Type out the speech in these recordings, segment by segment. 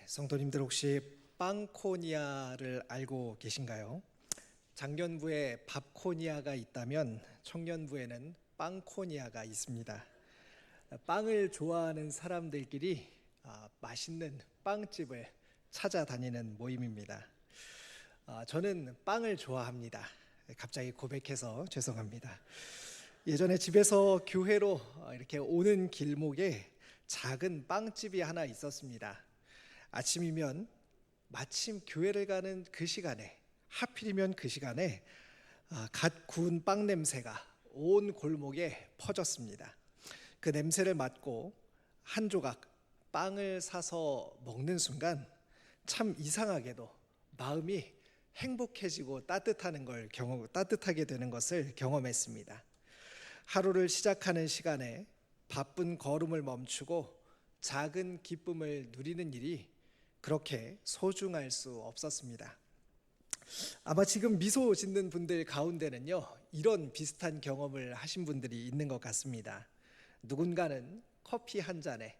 성도님들 혹시 빵코니아를 알고 계신가요? 장년부에 밥코니아가 있다면 청년부에는 빵코니아가 있습니다. 빵을 좋아하는 사람들끼리 맛있는 빵집을 찾아다니는 모임입니다. 저는 빵을 좋아합니다. 갑자기 고백해서 죄송합니다. 예전에 집에서 교회로 이렇게 오는 길목에 작은 빵집이 하나 있었습니다. 아침이면 마침 교회를 가는 그 시간에, 하필이면 그 시간에 갓 구운 빵 냄새가 온 골목에 퍼졌습니다. 그 냄새를 맡고 한 조각 빵을 사서 먹는 순간 참 이상하게도 마음이 행복해지고 따뜻하게 되는 것을 경험했습니다. 하루를 시작하는 시간에 바쁜 걸음을 멈추고 작은 기쁨을 누리는 일이 그렇게 소중할 수 없었습니다. 아마 지금 미소 짓는 분들 가운데는요, 이런 비슷한 경험을 하신 분들이 있는 것 같습니다. 누군가는 커피 한 잔에,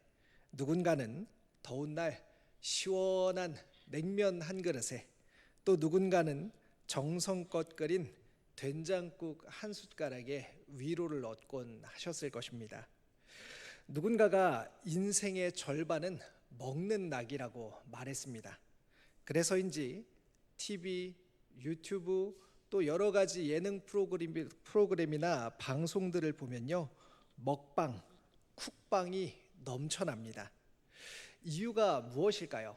누군가는 더운 날 시원한 냉면 한 그릇에, 또 누군가는 정성껏 끓인 된장국 한 숟가락에 위로를 얻곤 하셨을 것입니다. 누군가가 인생의 절반은 먹는 낙이라고 말했습니다. 그래서인지 TV, 유튜브 또 여러 가지 예능 프로그램이나 방송들을 보면요, 먹방, 쿡방이 넘쳐납니다. 이유가 무엇일까요?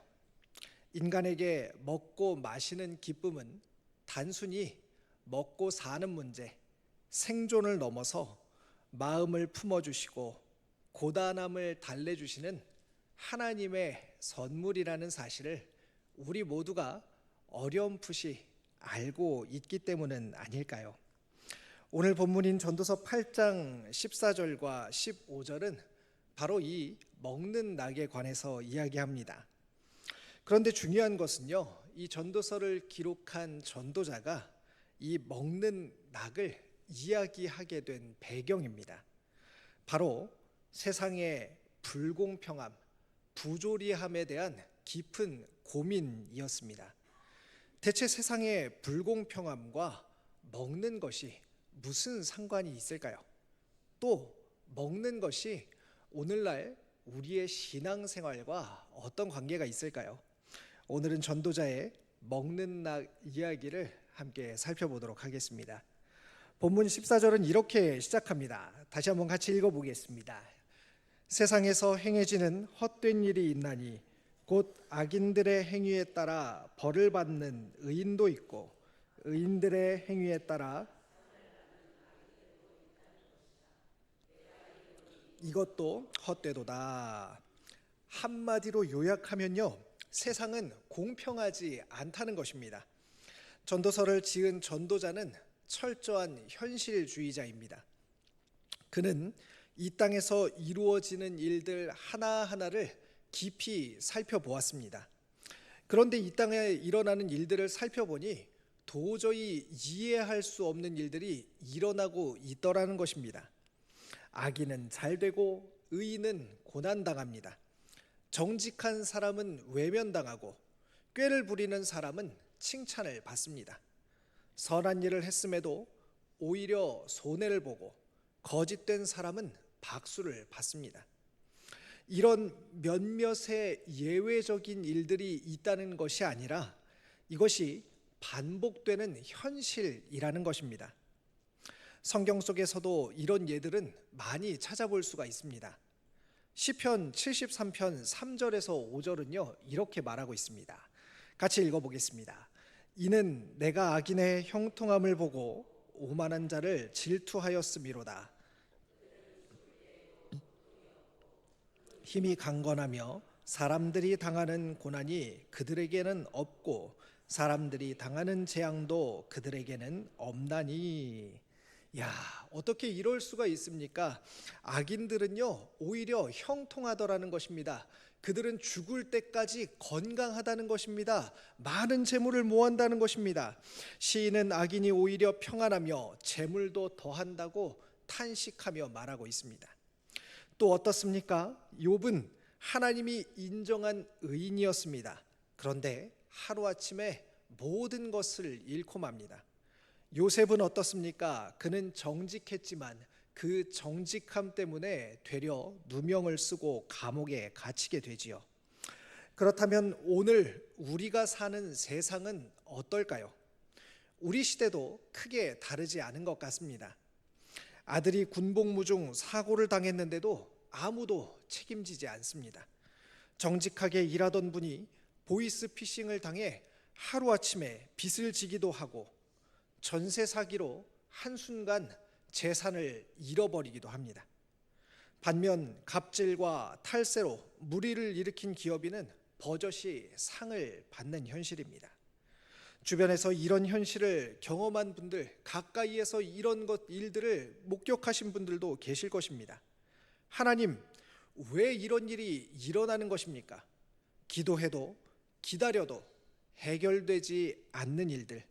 인간에게 먹고 마시는 기쁨은 단순히 먹고 사는 문제, 생존을 넘어서 마음을 품어주시고 고단함을 달래주시는 하나님의 선물이라는 사실을 우리 모두가 어렴풋이 알고 있기 때문은 아닐까요? 오늘 본문인 전도서 8장 14절과 15절은 바로 이 먹는 낙에 관해서 이야기합니다. 그런데 중요한 것은요, 이 전도서를 기록한 전도자가 이 먹는 낙을 이야기하게 된 배경입니다. 바로 세상의 불공평함, 부조리함에 대한 깊은 고민이었습니다. 대체 세상의 불공평함과 먹는 것이 무슨 상관이 있을까요? 또 먹는 것이 오늘날 우리의 신앙생활과 어떤 관계가 있을까요? 오늘은 전도자의 먹는 낙 이야기를 함께 살펴보도록 하겠습니다. 본문 14절은 이렇게 시작합니다. 다시 한번 같이 읽어보겠습니다. 세상에서 행해지는 헛된 일이 있나니 곧 악인들의 행위에 따라 벌을 받는 의인도 있고 의인들의 행위에 따라 이것도 헛되도다. 한마디로 요약하면요, 세상은 공평하지 않다는 것입니다. 전도서를 지은 전도자는 철저한 현실주의자입니다. 그는 이 땅에서 이루어지는 일들 하나하나를 깊이 살펴보았습니다. 그런데 이 땅에 일어나는 일들을 살펴보니 도저히 이해할 수 없는 일들이 일어나고 있더라는 것입니다. 악인은 잘되고 의인은 고난당합니다. 정직한 사람은 외면당하고 꾀를 부리는 사람은 칭찬을 받습니다. 선한 일을 했음에도 오히려 손해를 보고 거짓된 사람은 박수를 받습니다. 이런 몇몇의 예외적인 일들이 있다는 것이 아니라 이것이 반복되는 현실이라는 것입니다. 성경 속에서도 이런 예들은 많이 찾아볼 수가 있습니다. 시편 73편 3절에서 5절은요, 이렇게 말하고 있습니다. 같이 읽어보겠습니다. 이는 내가 악인의 형통함을 보고 오만한 자를 질투하였음이로다. 힘이 강건하며 사람들이 당하는 고난이 그들에게는 없고 사람들이 당하는 재앙도 그들에게는 없나니. 야, 어떻게 이럴 수가 있습니까? 악인들은요, 오히려 형통하더라는 것입니다. 그들은 죽을 때까지 건강하다는 것입니다. 많은 재물을 모한다는 것입니다. 시인은 악인이 오히려 평안하며 재물도 더한다고 탄식하며 말하고 있습니다. 또 어떻습니까? 욥은 하나님이 인정한 의인이었습니다. 그런데 하루아침에 모든 것을 잃고 맙니다. 요셉은 어떻습니까? 그는 정직했지만 그 정직함 때문에 되려 누명을 쓰고 감옥에 갇히게 되지요. 그렇다면 오늘 우리가 사는 세상은 어떨까요? 우리 시대도 크게 다르지 않은 것 같습니다. 아들이 군복무 중 사고를 당했는데도 아무도 책임지지 않습니다. 정직하게 일하던 분이 보이스피싱을 당해 하루아침에 빚을 지기도 하고 전세 사기로 한순간 재산을 잃어버리기도 합니다. 반면 갑질과 탈세로 물의를 일으킨 기업인은 버젓이 상을 받는 현실입니다. 주변에서 이런 현실을 경험한 분들, 가까이에서 이런 일들을 목격하신 분들도 계실 것입니다. 하나님, 왜 이런 일이 일어나는 것입니까? 기도해도 기다려도 해결되지 않는 일들,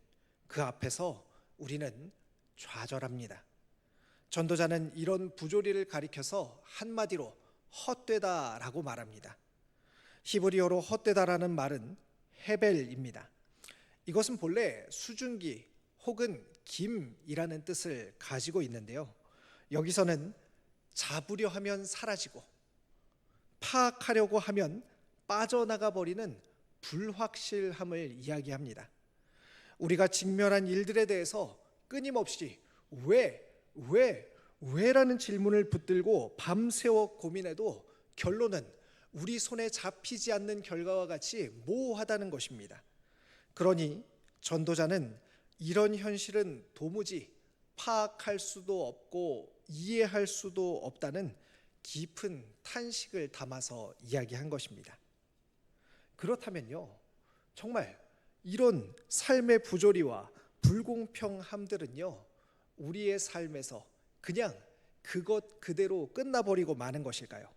그 앞에서 우리는 좌절합니다. 전도자는 이런 부조리를 가리켜서 한마디로 헛되다라고 말합니다. 히브리어로 헛되다라는 말은 헤벨입니다. 이것은 본래 수증기 혹은 김이라는 뜻을 가지고 있는데요. 여기서는 잡으려 하면 사라지고 파악하려고 하면 빠져나가 버리는 불확실함을 이야기합니다. 우리가 직면한 일들에 대해서 끊임없이 왜라는 질문을 붙들고 밤새워 고민해도 결론은 우리 손에 잡히지 않는 결과와 같이 모호하다는 것입니다. 그러니 전도자는 이런 현실은 도무지 파악할 수도 없고 이해할 수도 없다는 깊은 탄식을 담아서 이야기한 것입니다. 그렇다면요, 정말 이런 삶의 부조리와 불공평함들은요, 우리의 삶에서 그냥 그것 그대로 끝나버리고 마는 것일까요?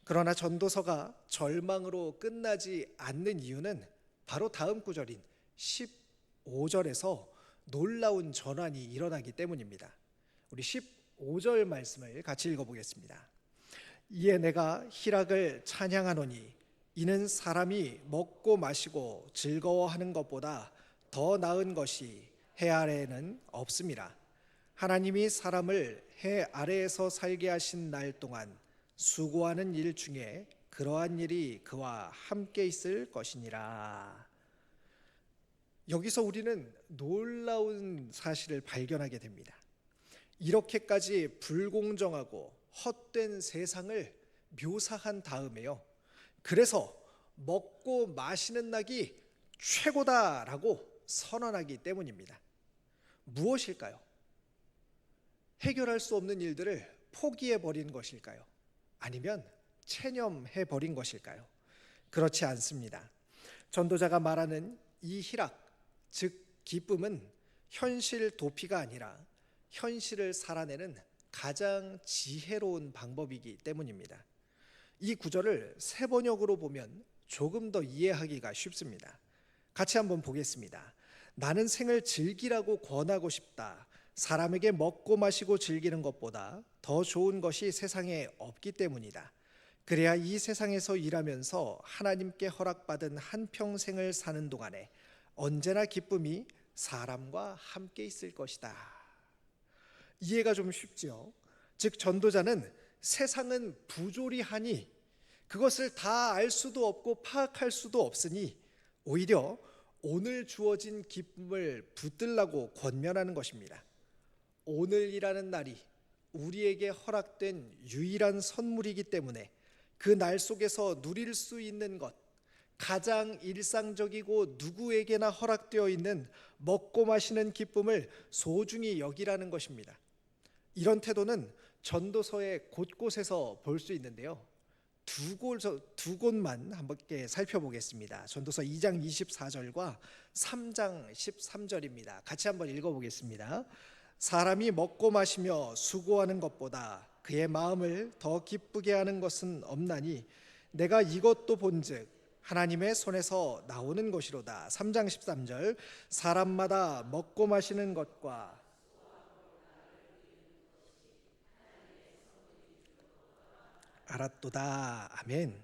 그러나 전도서가 절망으로 끝나지 않는 이유는 바로 다음 구절인 15절에서 놀라운 전환이 일어나기 때문입니다. 우리 15절 말씀을 같이 읽어보겠습니다. 이에 내가 희락을 찬양하노니 이는 사람이 먹고 마시고 즐거워하는 것보다 더 나은 것이 해 아래에는 없음이라. 하나님이 사람을 해 아래에서 살게 하신 날 동안 수고하는 일 중에 그러한 일이 그와 함께 있을 것이니라. 여기서 우리는 놀라운 사실을 발견하게 됩니다. 이렇게까지 불공정하고 헛된 세상을 묘사한 다음에요, 그래서 먹고 마시는 낙이 최고다라고 선언하기 때문입니다. 무엇일까요? 해결할 수 없는 일들을 포기해버린 것일까요? 아니면 체념해버린 것일까요? 그렇지 않습니다. 전도자가 말하는 이 희락, 즉 기쁨은 현실 도피가 아니라 현실을 살아내는 가장 지혜로운 방법이기 때문입니다. 이 구절을 새 번역으로 보면 조금 더 이해하기가 쉽습니다. 같이 한번 보겠습니다. 나는 생을 즐기라고 권하고 싶다. 사람에게 먹고 마시고 즐기는 것보다 더 좋은 것이 세상에 없기 때문이다. 그래야 이 세상에서 일하면서 하나님께 허락받은 한평생을 사는 동안에 언제나 기쁨이 사람과 함께 있을 것이다. 이해가 좀 쉽죠? 즉 전도자는 세상은 부조리하니 그것을 다 알 수도 없고 파악할 수도 없으니 오히려 오늘 주어진 기쁨을 붙들라고 권면하는 것입니다. 오늘이라는 날이 우리에게 허락된 유일한 선물이기 때문에 그 날 속에서 누릴 수 있는 것, 가장 일상적이고 누구에게나 허락되어 있는 먹고 마시는 기쁨을 소중히 여기라는 것입니다. 이런 태도는 전도서의 곳곳에서 볼 수 있는데요. 두 곳만 함께 살펴보겠습니다. 전도서 2장 24절과 3장 13절입니다. 같이 한번 읽어보겠습니다. 사람이 먹고 마시며 수고하는 것보다 그의 마음을 더 기쁘게 하는 것은 없나니 내가 이것도 본즉 하나님의 손에서 나오는 것이로다. 3장 13절 사람마다 먹고 마시는 것과 알았도다. 아멘.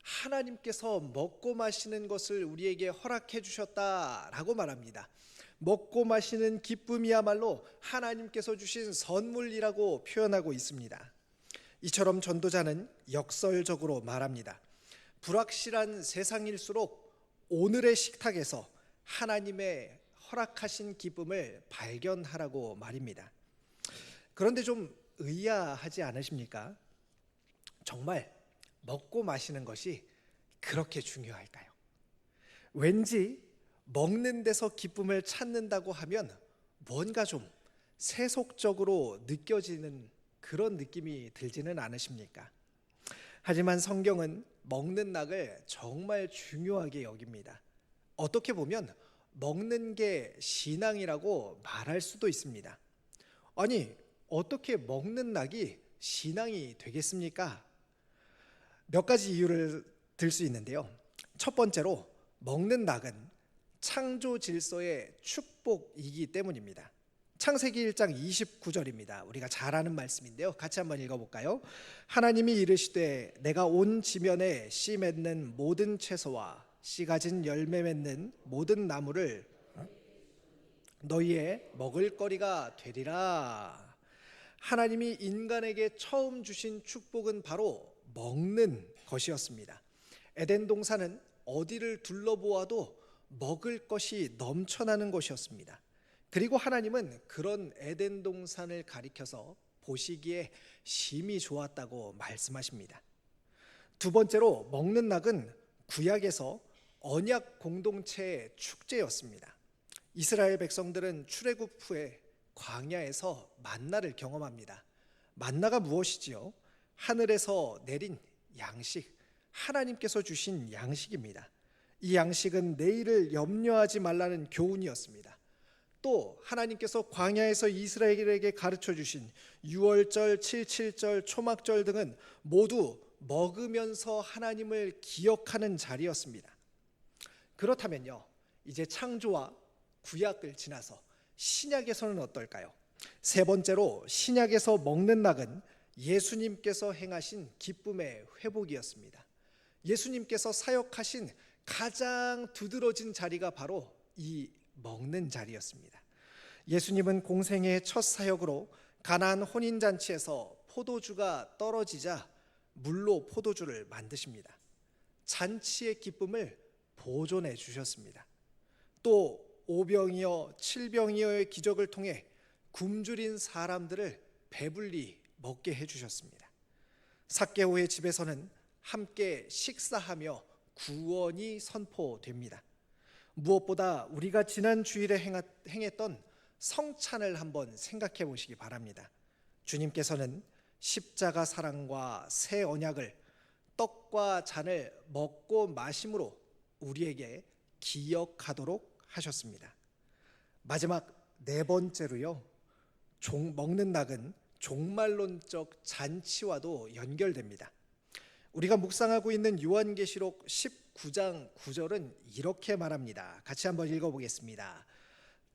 하나님께서 먹고 마시는 것을 우리에게 허락해 주셨다라고 말합니다. 먹고 마시는 기쁨이야말로 하나님께서 주신 선물이라고 표현하고 있습니다. 이처럼 전도자는 역설적으로 말합니다. 불확실한 세상일수록 오늘의 식탁에서 하나님의 허락하신 기쁨을 발견하라고 말입니다. 그런데 좀 의아하지 않으십니까? 정말 먹고 마시는 것이 그렇게 중요할까요? 왠지 먹는 데서 기쁨을 찾는다고 하면 뭔가 좀 세속적으로 느껴지는 그런 느낌이 들지는 않으십니까? 하지만 성경은 먹는 낙을 정말 중요하게 여깁니다. 어떻게 보면 먹는 게 신앙이라고 말할 수도 있습니다. 아니, 어떻게 먹는 낙이 신앙이 되겠습니까? 몇 가지 이유를 들 수 있는데요. 첫 번째로 먹는 낙은 창조 질서의 축복이기 때문입니다. 창세기 1장 29절입니다. 우리가 잘 아는 말씀인데요. 같이 한번 읽어볼까요? 하나님이 이르시되 내가 온 지면에 씨 맺는 모든 채소와 씨 가진 열매 맺는 모든 나무를 너희의 먹을 거리가 되리라. 하나님이 인간에게 처음 주신 축복은 바로 먹는 것이었습니다. 에덴 동산은 어디를 둘러보아도 먹을 것이 넘쳐나는 것이었습니다. 그리고 하나님은 그런 에덴 동산을 가리켜서 보시기에 심히 좋았다고 말씀하십니다. 두 번째로 먹는 낙은 구약에서 언약 공동체의 축제였습니다. 이스라엘 백성들은 출애굽 후에 광야에서 만나를 경험합니다. 만나가 무엇이지요? 하늘에서 내린 양식, 하나님께서 주신 양식입니다. 이 양식은 내일을 염려하지 말라는 교훈이었습니다. 또 하나님께서 광야에서 이스라엘에게 가르쳐 주신 유월절, 칠칠절, 초막절 등은 모두 먹으면서 하나님을 기억하는 자리였습니다. 그렇다면요, 이제 창조와 구약을 지나서 신약에서는 어떨까요? 세 번째로 신약에서 먹는 낙은 예수님께서 행하신 기쁨의 회복이었습니다. 예수님께서 사역하신 가장 두드러진 자리가 바로 이 먹는 자리였습니다. 예수님은 공생의 첫 사역으로 가나안 혼인잔치에서 포도주가 떨어지자 물로 포도주를 만드십니다. 잔치의 기쁨을 보존해 주셨습니다. 또 오병이어 7병이어의 기적을 통해 굶주린 사람들을 배불리 먹게 해주셨습니다. 삭개오의 집에서는 함께 식사하며 구원이 선포됩니다. 무엇보다 우리가 지난 주일에 행했던 성찬을 한번 생각해 보시기 바랍니다. 주님께서는 십자가 사랑과 새 언약을 떡과 잔을 먹고 마심으로 우리에게 기억하도록 하셨습니다. 마지막 네 번째로요, 먹는 낙은 종말론적 잔치와도 연결됩니다. 우리가 묵상하고 있는 요한계시록 19장 9절은 이렇게 말합니다. 같이 한번 읽어보겠습니다.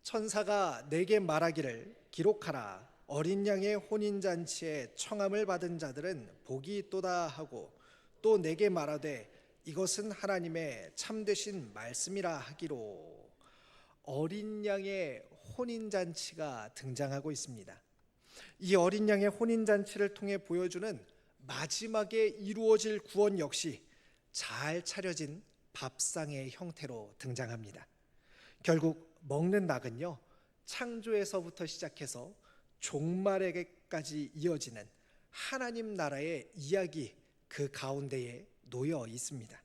천사가 내게 말하기를 기록하라. 어린 양의 혼인잔치에 청함을 받은 자들은 복이 있도다 하고 또 내게 말하되 이것은 하나님의 참되신 말씀이라 하기로. 어린 양의 혼인잔치가 등장하고 있습니다. 이 어린 양의 혼인잔치를 통해 보여주는 마지막에 이루어질 구원 역시 잘 차려진 밥상의 형태로 등장합니다. 결국 먹는 낙은요, 창조에서부터 시작해서 종말에게까지 이어지는 하나님 나라의 이야기 그 가운데에 놓여 있습니다.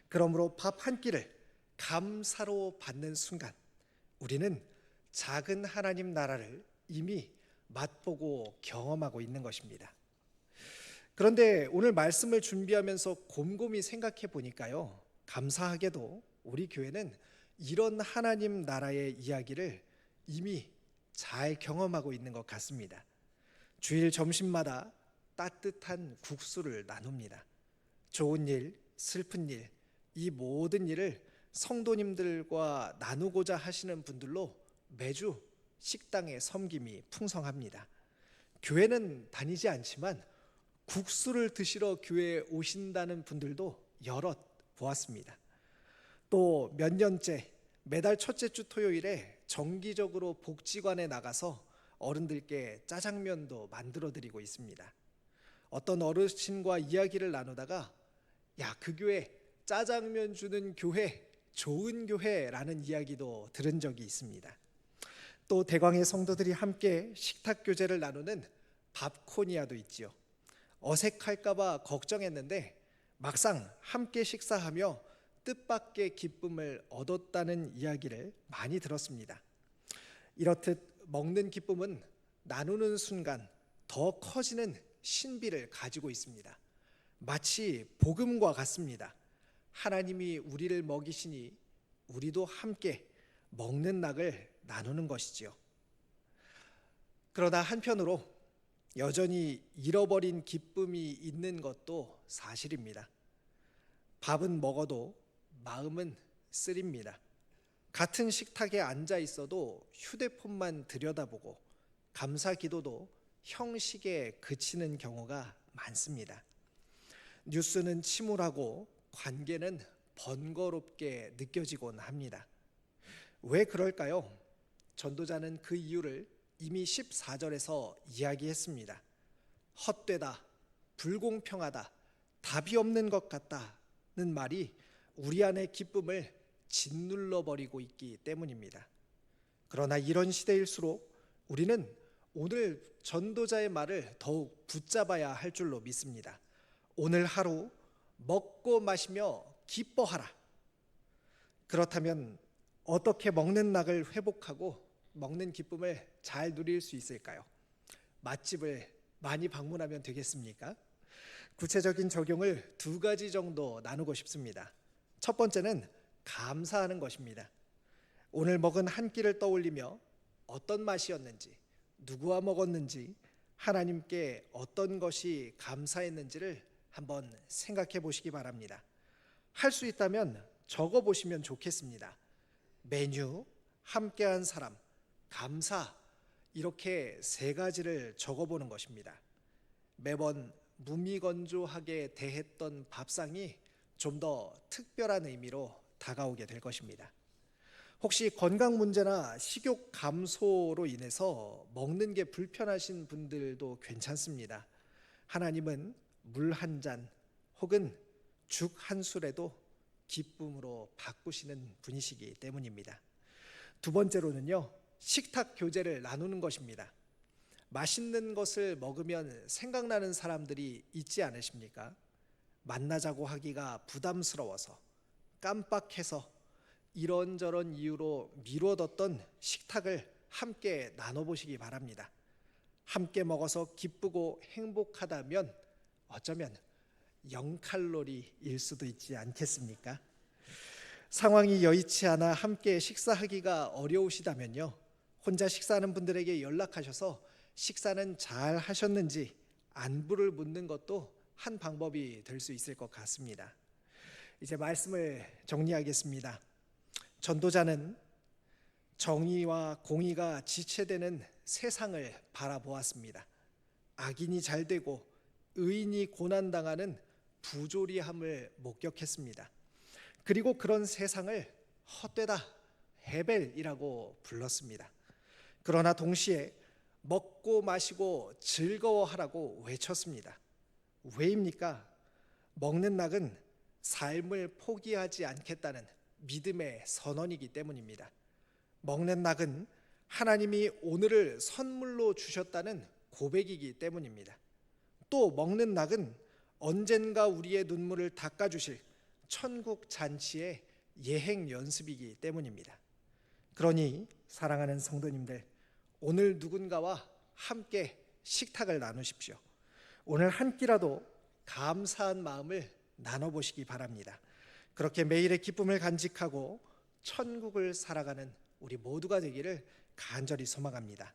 그러므로 밥 한 끼를 감사로 받는 순간 우리는 작은 하나님 나라를 이미 맛보고 경험하고 있는 것입니다. 그런데 오늘 말씀을 준비하면서 곰곰이 생각해 보니까요, 감사하게도 우리 교회는 이런 하나님 나라의 이야기를 이미 잘 경험하고 있는 것 같습니다. 주일 점심마다 따뜻한 국수를 나눕니다. 좋은 일, 슬픈 일, 이 모든 일을 성도님들과 나누고자 하시는 분들로 매주 식당의 섬김이 풍성합니다. 교회는 다니지 않지만 국수를 드시러 교회에 오신다는 분들도 여럿 보았습니다. 또 몇 년째 매달 첫째 주 토요일에 정기적으로 복지관에 나가서 어른들께 짜장면도 만들어 드리고 있습니다. 어떤 어르신과 이야기를 나누다가 야, 그 교회 짜장면 주는 교회, 좋은 교회라는 이야기도 들은 적이 있습니다. 또 대광의 성도들이 함께 식탁 교제를 나누는 밥코니아도 있지요. 어색할까 봐 걱정했는데 막상 함께 식사하며 뜻밖의 기쁨을 얻었다는 이야기를 많이 들었습니다. 이렇듯 먹는 기쁨은 나누는 순간 더 커지는 신비를 가지고 있습니다. 마치 복음과 같습니다. 하나님이 우리를 먹이시니 우리도 함께 먹는 낙을 나누는 것이지요. 그러나 한편으로 여전히 잃어버린 기쁨이 있는 것도 사실입니다. 밥은 먹어도 마음은 쓰립니다. 같은 식탁에 앉아 있어도 휴대폰만 들여다보고 감사 기도도 형식에 그치는 경우가 많습니다. 뉴스는 침울하고 관계는 번거롭게 느껴지곤 합니다. 왜 그럴까요? 전도자는 그 이유를 이미 14절에서 이야기했습니다. 헛되다, 불공평하다, 답이 없는 것 같다는 말이 우리 안의 기쁨을 짓눌러버리고 있기 때문입니다. 그러나 이런 시대일수록 우리는 오늘 전도자의 말을 더욱 붙잡아야 할 줄로 믿습니다. 오늘 하루 먹고 마시며 기뻐하라. 그렇다면 어떻게 먹는 낙을 회복하고 먹는 기쁨을 잘 누릴 수 있을까요? 맛집을 많이 방문하면 되겠습니까? 구체적인 적용을 2가지 정도 나누고 싶습니다. 첫 번째는 감사하는 것입니다. 오늘 먹은 한 끼를 떠올리며 어떤 맛이었는지, 누구와 먹었는지, 하나님께 어떤 것이 감사했는지를 한번 생각해 보시기 바랍니다. 할 수 있다면 적어 보시면 좋겠습니다. 메뉴, 함께한 사람, 감사, 이렇게 3가지를 적어보는 것입니다. 매번 무미건조하게 대했던 밥상이 좀 더 특별한 의미로 다가오게 될 것입니다. 혹시 건강 문제나 식욕 감소로 인해서 먹는 게 불편하신 분들도 괜찮습니다. 하나님은 물 한 잔 혹은 죽 한 술에도 기쁨으로 바꾸시는 분이시기 때문입니다. 2번째로는요, 식탁 교제를 나누는 것입니다. 맛있는 것을 먹으면 생각나는 사람들이 있지 않으십니까? 만나자고 하기가 부담스러워서, 깜빡해서 이런저런 이유로 미뤄뒀던 식탁을 함께 나눠보시기 바랍니다. 함께 먹어서 기쁘고 행복하다면 어쩌면 0칼로리일 수도 있지 않겠습니까? 상황이 여의치 않아 함께 식사하기가 어려우시다면요, 혼자 식사하는 분들에게 연락하셔서 식사는 잘 하셨는지 안부를 묻는 것도 한 방법이 될 수 있을 것 같습니다. 이제 말씀을 정리하겠습니다. 전도자는 정의와 공의가 지체되는 세상을 바라보았습니다. 악인이 잘되고 의인이 고난당하는 부조리함을 목격했습니다. 그리고 그런 세상을 헛되다, 헤벨이라고 불렀습니다. 그러나 동시에 먹고 마시고 즐거워하라고 외쳤습니다. 왜입니까? 먹는 낙은 삶을 포기하지 않겠다는 믿음의 선언이기 때문입니다. 먹는 낙은 하나님이 오늘을 선물로 주셨다는 고백이기 때문입니다. 또 먹는 낙은 언젠가 우리의 눈물을 닦아주실 천국 잔치의 예행 연습이기 때문입니다. 그러니 사랑하는 성도님들, 오늘 누군가와 함께 식탁을 나누십시오. 오늘 한 끼라도 감사한 마음을 나눠보시기 바랍니다. 그렇게 매일의 기쁨을 간직하고 천국을 살아가는 우리 모두가 되기를 간절히 소망합니다.